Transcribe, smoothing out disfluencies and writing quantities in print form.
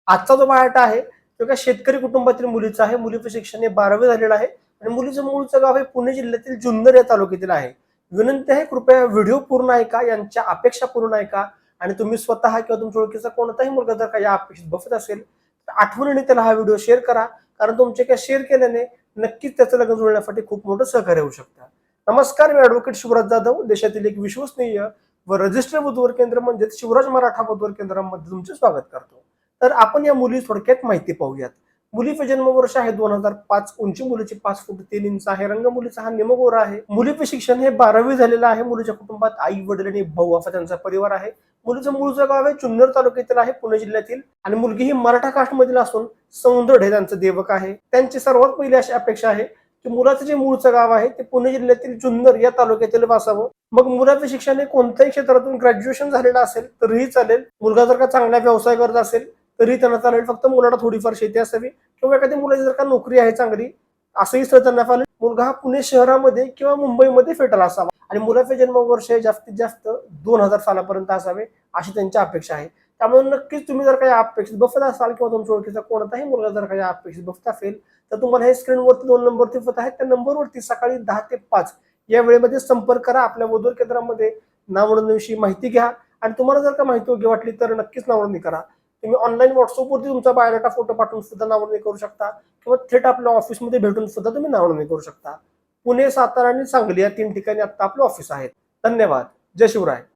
आजचा जो बायोडाटा आहे तो एका शेतकरी कुटुंबातील मुलीचा आहे. मुलीचं शिक्षण हे 12वी झालेलं आहे आणि मुलीचं मूळचं गाव हे पुणे जिल्ह्यातील जुन्नर या तालुक्यातील आहे. विनंती आहे कृपया व्हिडिओ पूर्ण ऐका, यांच्या अपेक्षा पूर्ण ऐका आणि तुम्ही स्वतः किंवा तुमच्या ओळखीचा कोणताही मुलगा जर का या अपेक्षेत बसत असेल तर आठवणीने त्याला हा व्हिडिओ शेअर करा, कारण तुमचे काय शेअर केल्याने नक्कीच त्याचं लग्न जुळण्यासाठी खूप मोठं सहकार्य होऊ शकतं. नमस्कार, मी ॲडव्होकेट शिवराज जाधव, देशातील एक विश्वसनीय व रजिस्टर वधूवर केंद्र म्हणजेच शिवराज मराठा वधूवर केंद्रामध्ये तुमचे स्वागत करतो. तर आपण या मुली थोडक्यात माहिती पाहूयात. मुलीचं जन्मवर्ष आहे 2005. उंची मुलीची 5 फूट 3 इंच आहे. रंग मुलीचा हा निमगोरा आहे. मुलीचं शिक्षण हे 12वी झालेलं आहे. मुलीच्या कुटुंबात आई वडील आणि भाऊ असा त्यांचा परिवार आहे. मुलीचं मूळचं गाव आहे जुन्नर तालुक्यातील आहे, पुणे जिल्ह्यातील, आणि मुलगी ही मराठा कास्ट मधील असून सौंदड हे त्यांचं देवक आहे. त्यांची सर्वात पहिली अशी अपेक्षा आहे की मुलाचं जे मूळचं गाव आहे ते पुणे जिल्ह्यातील जुन्नर या तालुक्यातील असावं. मग मुलाचं शिक्षण हे कोणत्याही क्षेत्रातून ग्रॅज्युएशन झालेलं असेल तरीही चालेल. मुलगा जर का चांगला व्यवसाय करत असेल तरी त्यांना चालेल. फक्त मुलाला थोडीफार शेती असावी किंवा एखाद्या मुलाची जर का नोकरी आहे चांगली असंही स्थळ त्यांना चालेल. मुलगा हा पुणे शहरामध्ये किंवा मुंबईमध्ये फेटला असावा आणि मुलाचे जन्मवर्ष हे जास्तीत जास्त 2000 सालापर्यंत असावे अशी त्यांची अपेक्षा आहे. त्यामुळे नक्कीच तुम्ही जर काही अपेक्षित बसत असाल किंवा तुमच्या ओळखीचा कोणताही मुलगा जर काही अपेक्षित बसत असेल तर तुम्हाला हे स्क्रीनवरती 2 नंबर दिसत आहेत, त्या नंबरवरती सकाळी 10 ते 5 या वेळेमध्ये संपर्क करा. आपल्या वधूवर केंद्रामध्ये नावनोंदणीविषयी माहिती घ्या आणि तुम्हाला जर का माहिती योग्य वाटली तर नक्कीच नावनोंदणी करा. तुम्ही ऑनलाईन व्हॉट्सअपवरती तुमचा बायोडाटा फोटो पाठवून सुद्धा नावनोंदणी करू शकता किंवा थेट आपल्या ऑफिसमध्ये भेटून सुद्धा तुम्ही नावनोंदणी करू शकता. पुणे, सातारा आणि सांगली या 3 ठिकाणी आता आपले ऑफिस आहेत. धन्यवाद. जय शिवराय.